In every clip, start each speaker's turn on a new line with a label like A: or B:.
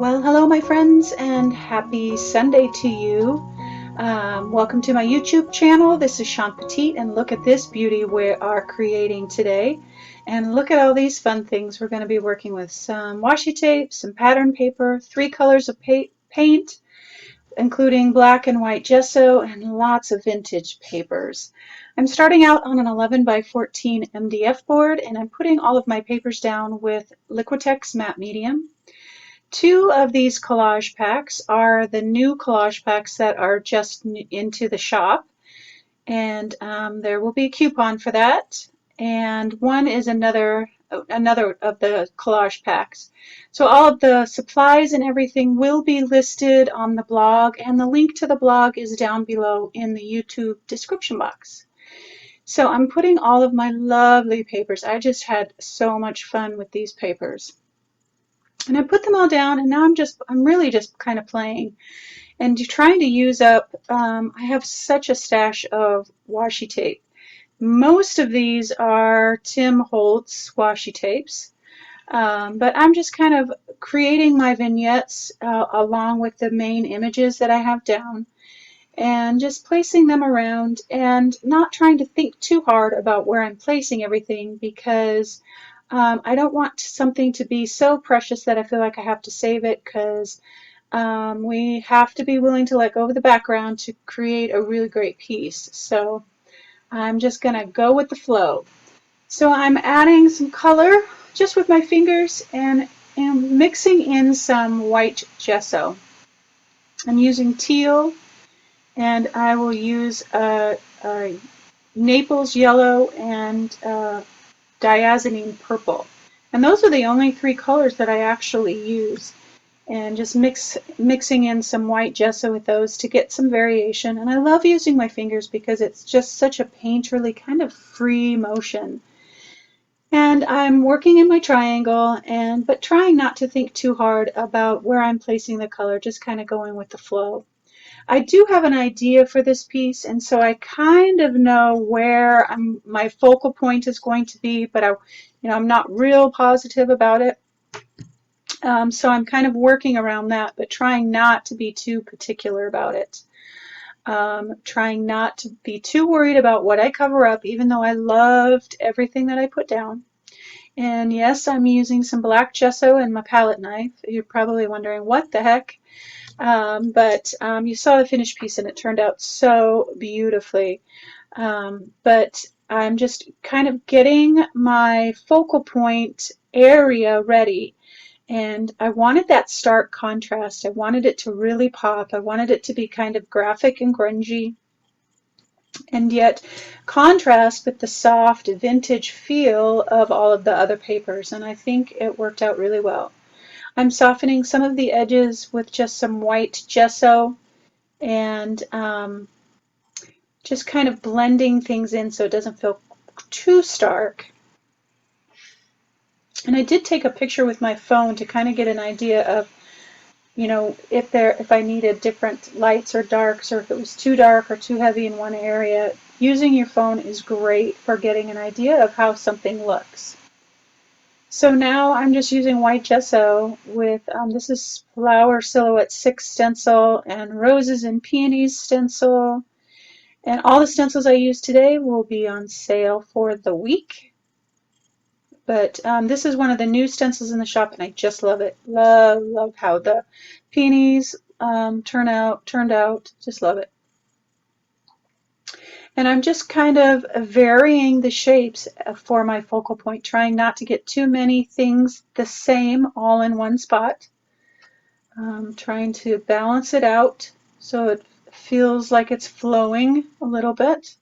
A: Well, hello, my friends, and happy Sunday to you. Welcome to my YouTube channel. This is Shawn Petite, and look at this beauty we are creating today. And look at all these fun things we're going to be working with. Some washi tape, some pattern paper, 3 colors of paint, including black and white gesso, and lots of vintage papers. I'm starting out on an 11 by 14 MDF board, and I'm putting all of my papers down with Liquitex matte medium. Two of these collage packs are the new collage packs that are just into the shop, and there will be a coupon for that. And one is another of the collage packs. So all of the supplies and everything will be listed on the blog, and the link to the blog is down below in the YouTube description box. So I'm putting all of my lovely papers. I just had so much fun with these papers. And I put them all down, and now I'm really just kind of playing and trying to use up. I have such a stash of washi tape. Most of these are Tim Holtz washi tapes, but I'm just kind of creating my vignettes along with the main images that I have down and just placing them around and not trying to think too hard about where I'm placing everything because I don't want something to be so precious that I feel like I have to save it because we have to be willing to let go of the background to create a really great piece. So I'm just going to go with the flow. So I'm adding some color just with my fingers and mixing in some white gesso. I'm using teal, and I will use a Naples yellow and diazonine purple. And those are the only 3 colors that I actually use. And just mixing in some white gesso with those to get some variation. And I love using my fingers because it's just such a painterly kind of free motion. And I'm working in my triangle, but trying not to think too hard about where I'm placing the color, just kind of going with the flow. I do have an idea for this piece, and so I kind of know where my focal point is going to be, but I'm not real positive about it. So I'm kind of working around that, but trying not to be too particular about it. Trying not to be too worried about what I cover up, even though I loved everything that I put down. And yes, I'm using some black gesso and my palette knife. You're probably wondering what the heck. But you saw the finished piece and it turned out so beautifully. But I'm just kind of getting my focal point area ready. And I wanted that stark contrast. I wanted it to really pop. I wanted it to be kind of graphic and grungy, and yet contrast with the soft vintage feel of all of the other papers. And I think it worked out really well. I'm softening some of the edges with just some white gesso and just kind of blending things in so it doesn't feel too stark. And I did take a picture with my phone to kind of get an idea of, if I needed different lights or darks, or if it was too dark or too heavy in one area. Using your phone is great for getting an idea of how something looks. So now I'm just using white gesso with, this is Flower Silhouette 6 stencil and Roses and Peonies stencil. And all the stencils I use today will be on sale for the week. But this is one of the new stencils in the shop, and I just love it. Love how the peonies turned out. Just love it. And I'm just kind of varying the shapes for my focal point, trying not to get too many things the same all in one spot. Trying to balance it out so it feels like it's flowing a little bit.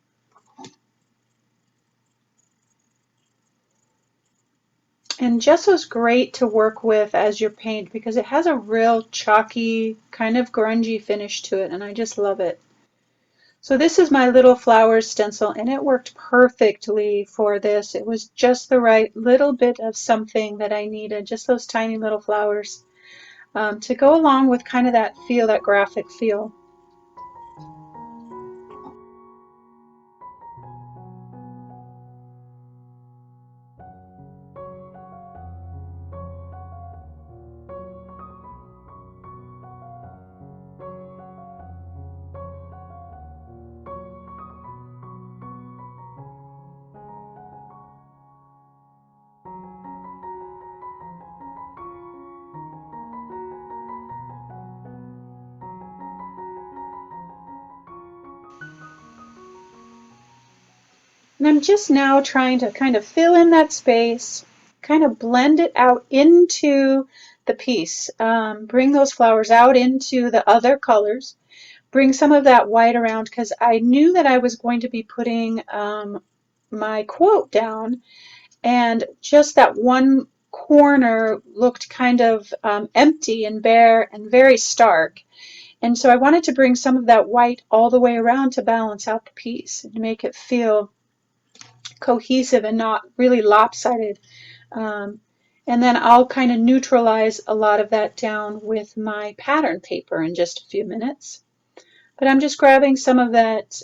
A: And gesso's great to work with as your paint because it has a real chalky, kind of grungy finish to it, and I just love it. So this is my little flowers stencil, and it worked perfectly for this. It was just the right little bit of something that I needed, just those tiny little flowers to go along with kind of that feel, that graphic feel. And I'm just now trying to kind of fill in that space, kind of blend it out into the piece. Bring those flowers out into the other colors. Bring some of that white around because I knew that I was going to be putting my quote down, and just that one corner looked kind of empty and bare and very stark. And so I wanted to bring some of that white all the way around to balance out the piece and make it feel cohesive and not really lopsided. Um, and then I'll kind of neutralize a lot of that down with my pattern paper in just a few minutes. But I'm just grabbing some of that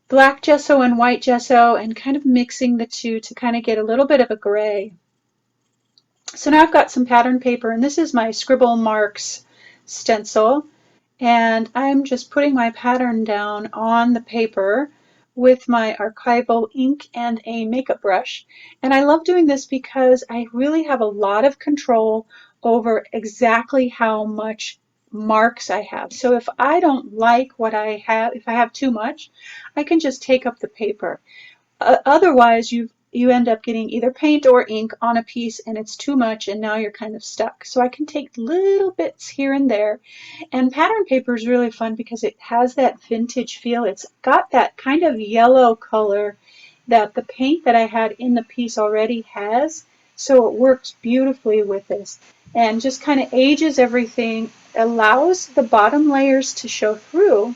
A: black gesso and white gesso and kind of mixing the two to kind of get a little bit of a gray. So now I've got some pattern paper, and this is my Scribble Marks stencil, and I'm just putting my pattern down on the paper with my archival ink and a makeup brush. And I love doing this because I really have a lot of control over exactly how much marks I have. So if I don't like what I have, if I have too much, I can just take up the paper. Otherwise, you end up getting either paint or ink on a piece and it's too much and now you're kind of stuck. So I can take little bits here and there. And pattern paper is really fun because it has that vintage feel. It's got that kind of yellow color that the paint that I had in the piece already has. So it works beautifully with this and just kind of ages everything, allows the bottom layers to show through,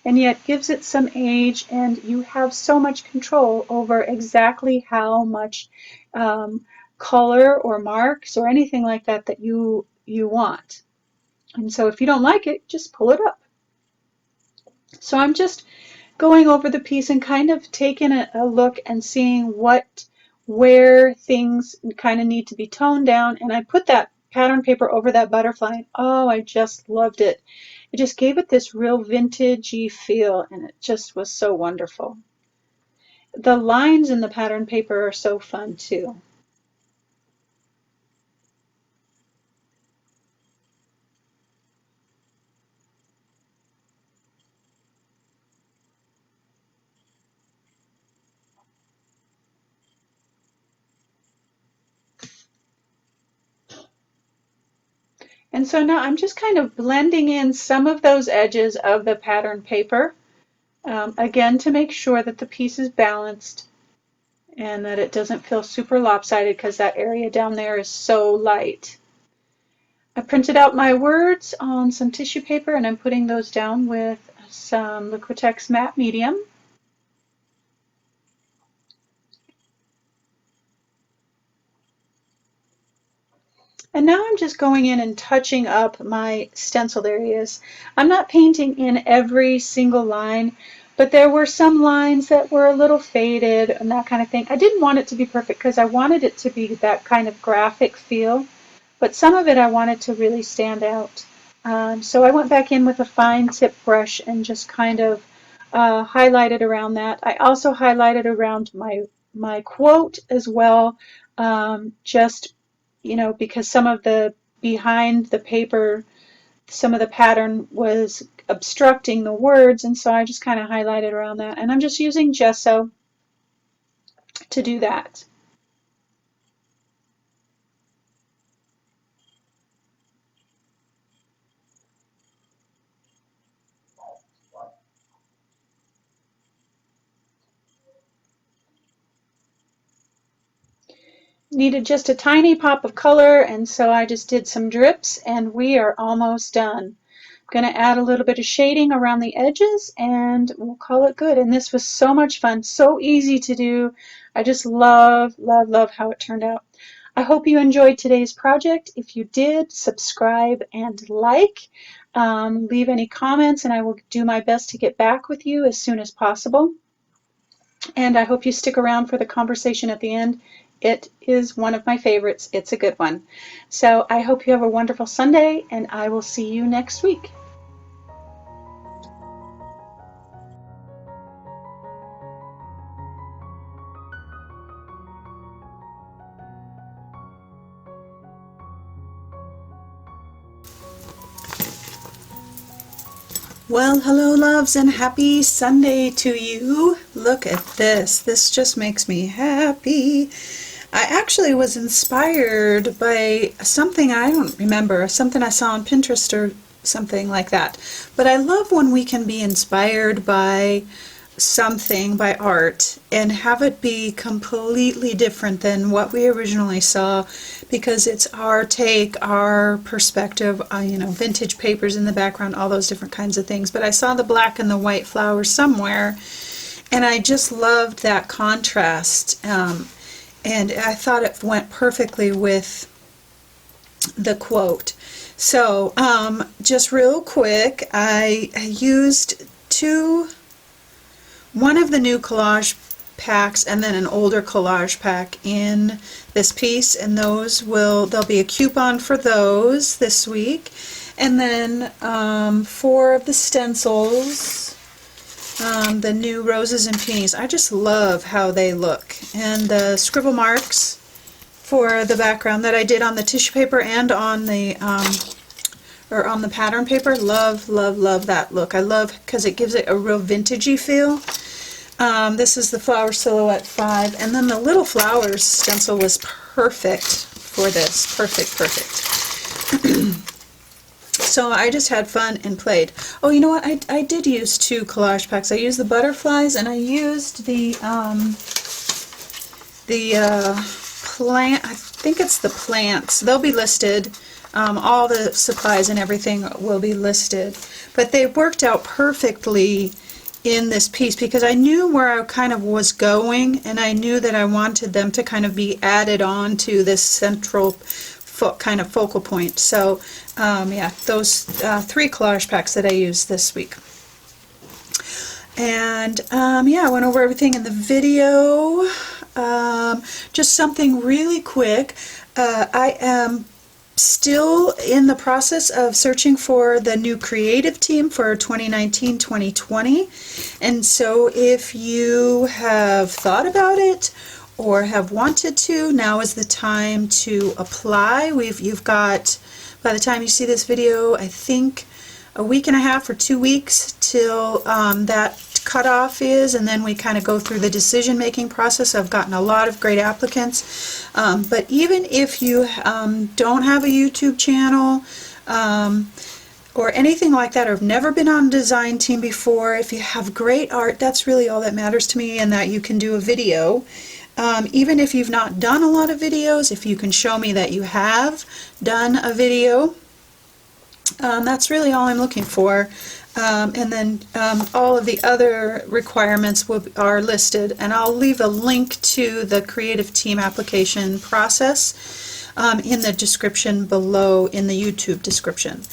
A: and yet gives it some age, and you have so much control over exactly how much color or marks or anything like that that you want. And so if you don't like it, just pull it up. So I'm just going over the piece and kind of taking a look and seeing where things kind of need to be toned down. And I put that pattern paper over that butterfly, and oh, I just loved it. It just gave it this real vintagey feel, and it just was so wonderful. The lines in the pattern paper are so fun too. And so now I'm just kind of blending in some of those edges of the pattern paper, again, to make sure that the piece is balanced and that it doesn't feel super lopsided because that area down there is so light. I printed out my words on some tissue paper and I'm putting those down with some Liquitex matte medium. And now I'm just going in and touching up my stenciled areas. I'm not painting in every single line, but there were some lines that were a little faded and that kind of thing. I didn't want it to be perfect because I wanted it to be that kind of graphic feel, but some of it I wanted to really stand out. So I went back in with a fine tip brush and just kind of highlighted around that. I also highlighted around my quote as well, just because some of the behind the paper, some of the pattern was obstructing the words, and so I just kind of highlighted around that. And I'm just using gesso to do that. Needed just a tiny pop of color, and so I just did some drips, and we are almost done. I'm going to add a little bit of shading around the edges, and we'll call it good. And this was so much fun, so easy to do. I just love, love, love how it turned out. I hope you enjoyed today's project. If you did, subscribe and like. Leave any comments, and I will do my best to get back with you as soon as possible. And I hope you stick around for the conversation at the end. It is one of my favorites. It's a good one. So I hope you have a wonderful Sunday, and I will see you next week. Well, hello, loves, and happy Sunday to you. Look at this. This just makes me happy. I actually was inspired by something, I don't remember, something I saw on Pinterest or something like that. But I love when we can be inspired by something, by art, and have it be completely different than what we originally saw, because it's our take, our perspective, you know, vintage papers in the background, all those different kinds of things. But I saw the black and the white flowers somewhere, and I just loved that contrast, and I thought it went perfectly with the quote. So just real quick, I used one of the new collage packs and then an older collage pack in this piece, and there'll be a coupon for those this week. And then 4 of the stencils, the new roses and peonies. I just love how they look. And the scribble marks for the background that I did on the tissue paper and on the on the pattern paper. Love, love, love that look. I love because it gives it a real vintagey feel. This is the flower silhouette 5, and then the little flowers stencil was perfect for this. Perfect, perfect. So I just had fun and played. Oh, you know what? I did use 2 collage packs. I used the butterflies, and I used the plant. I think it's the plants. They'll be listed. All the supplies and everything will be listed. But they worked out perfectly in this piece because I knew where I kind of was going, and I knew that I wanted them to kind of be added on to this central kind of focal point. So yeah, those 3 collage packs that I used this week. And yeah, I went over everything in the video. Just something really quick. I am still in the process of searching for the new creative team for 2019-2020, and so if you have thought about it or have wanted to, now is the time to apply. You've got, by the time you see this video, I think a week and a half or 2 weeks till that cutoff is, and then we kind of go through the decision-making process. I've gotten a lot of great applicants, but even if you don't have a YouTube channel or anything like that, or have never been on a design team before, if you have great art, that's really all that matters to me, and that you can do a video. Even if you've not done a lot of videos, if you can show me that you have done a video, that's really all I'm looking for. And then all of the other requirements are listed, and I'll leave a link to the creative team application process in the description below, in the YouTube description,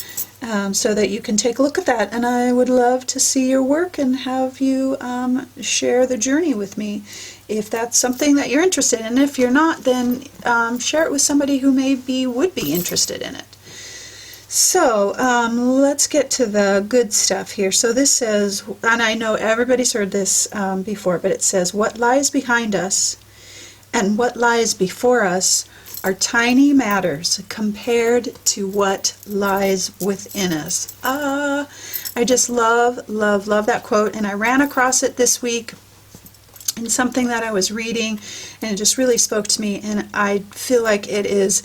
A: so that you can take a look at that. And I would love to see your work and have you share the journey with me if that's something that you're interested in. If you're not, then share it with somebody who would be interested in it. So let's get to the good stuff here. So this says, and I know everybody's heard this before, but it says, what lies behind us and what lies before us are tiny matters compared to what lies within us. I just love, love, love that quote, and I ran across it this week in something that I was reading, and it just really spoke to me, and I feel like it is.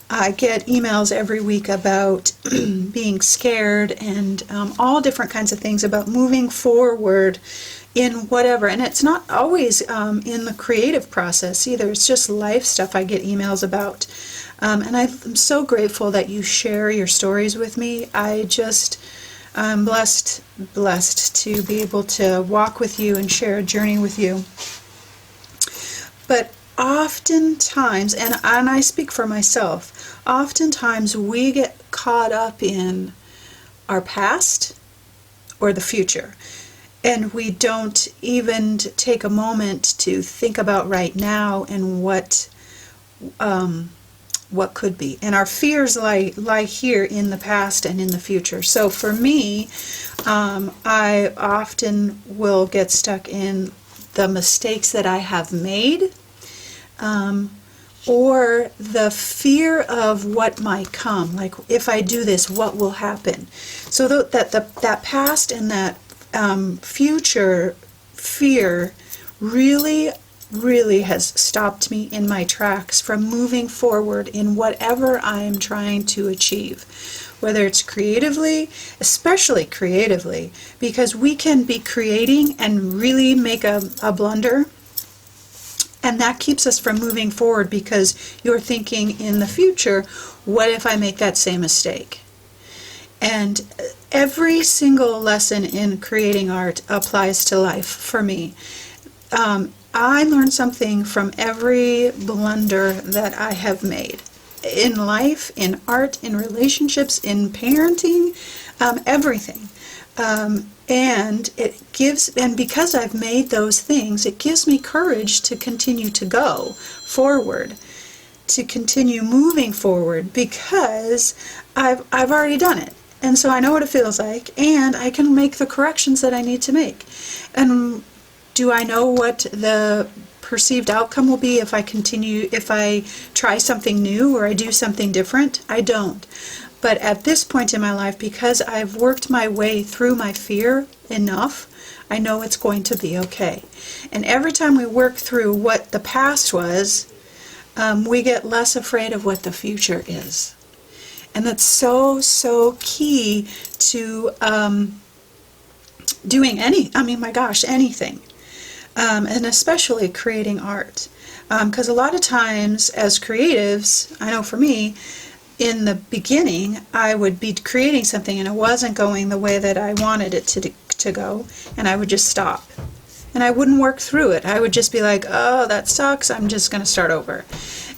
A: I get emails every week about being scared and all different kinds of things about moving forward in whatever. And it's not always in the creative process either. It's just life stuff I get emails about. And I'm so grateful that you share your stories with me. I'm blessed to be able to walk with you and share a journey with you. But oftentimes, and I speak for myself, oftentimes we get caught up in our past or the future, and we don't even take a moment to think about right now and what could be. And our fears lie here in the past and in the future. So for me, I often will get stuck in the mistakes that I have made, or the fear of what might come, like if I do this, what will happen. So that past and that future fear really, really has stopped me in my tracks from moving forward in whatever I'm trying to achieve. Whether it's creatively, especially creatively, because we can be creating and really make a blunder, and that keeps us from moving forward because you're thinking in the future, what if I make that same mistake? And every single lesson in creating art applies to life for me. I learn something from every blunder that I have made. In life, in art, in relationships, in parenting, everything. And because I've made those things, it gives me courage to continue to go forward, to continue moving forward, because I've already done it. And so I know what it feels like, and I can make the corrections that I need to make. And do I know what the perceived outcome will be if I try something new or I do something different? I don't. But at this point in my life, because I've worked my way through my fear enough, I know it's going to be okay. And every time we work through what the past was, we get less afraid of what the future is. And that's so, so key to doing anything. And especially creating art. Because a lot of times as creatives, I know for me, in the beginning, I would be creating something and it wasn't going the way that I wanted it to go, and I would just stop. And I wouldn't work through it. I would just be like, oh, that sucks, I'm just going to start over.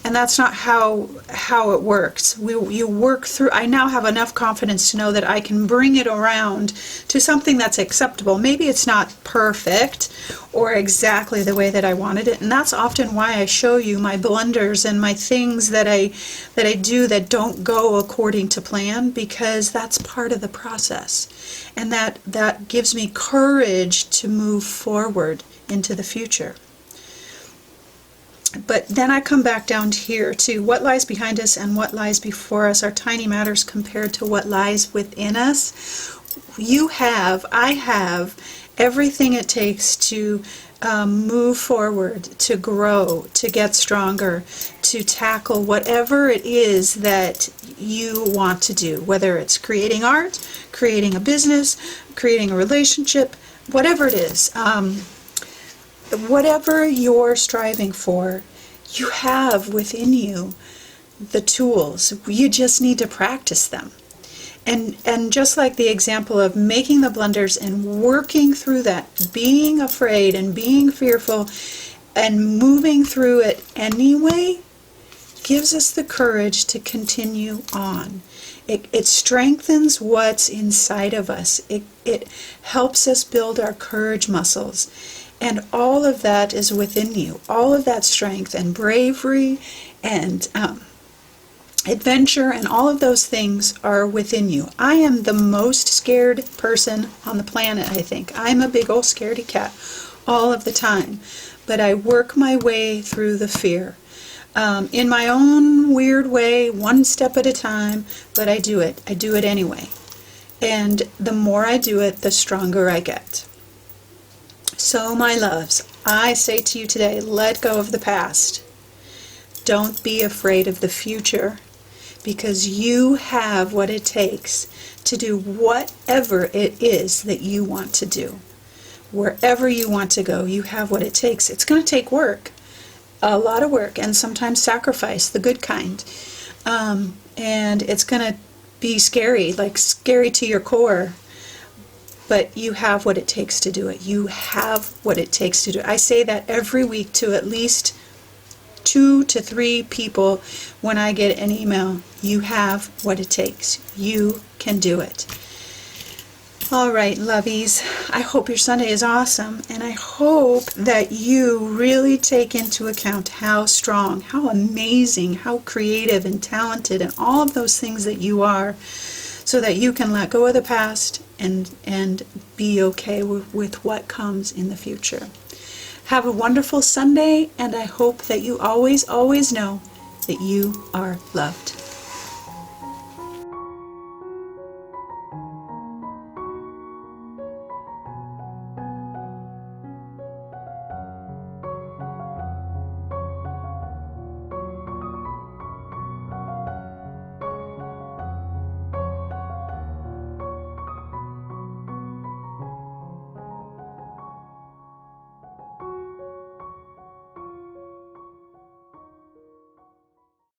A: And that's not how it works. You work through. I now have enough confidence to know that I can bring it around to something that's acceptable. Maybe it's not perfect or exactly the way that I wanted it, and that's often why I show you my blunders and my things that I do that don't go according to plan, because that's part of the process, and that gives me courage to move forward into the future. But then I come back down here to what lies behind us and what lies before us are tiny matters compared to what lies within us. I have everything it takes to move forward, to grow, to get stronger, to tackle whatever it is that you want to do, whether it's creating art, creating a business, creating a relationship, whatever it is. Whatever you're striving for, you have within you the tools. You just need to practice them. And just like the example of making the blunders and working through that, being afraid and being fearful and moving through it anyway, gives us the courage to continue on. It strengthens what's inside of us. It helps us build our courage muscles. And all of that is within you. All of that strength and bravery and adventure and all of those things are within you. I am the most scared person on the planet, I think. I'm a big old scaredy cat all of the time. But I work my way through the fear. In my own weird way, one step at a time, but I do it. I do it anyway. And the more I do it, the stronger I get. So, my loves, I say to you today, let go of the past. Don't be afraid of the future, because you have what it takes to do whatever it is that you want to do. Wherever you want to go, you have what it takes. It's going to take work, a lot of work, and sometimes sacrifice, the good kind. And it's going to be scary, like scary to your core. But you have what it takes to do it. You have what it takes to do it. I say that every week to at least 2 to 3 people when I get an email. You have what it takes. You can do it. All right, lovies. I hope your Sunday is awesome, and I hope that you really take into account how strong, how amazing, how creative and talented and all of those things that you are, so that you can let go of the past and be okay with what comes in the future. Have a wonderful Sunday, and I hope that you always, always know that you are loved.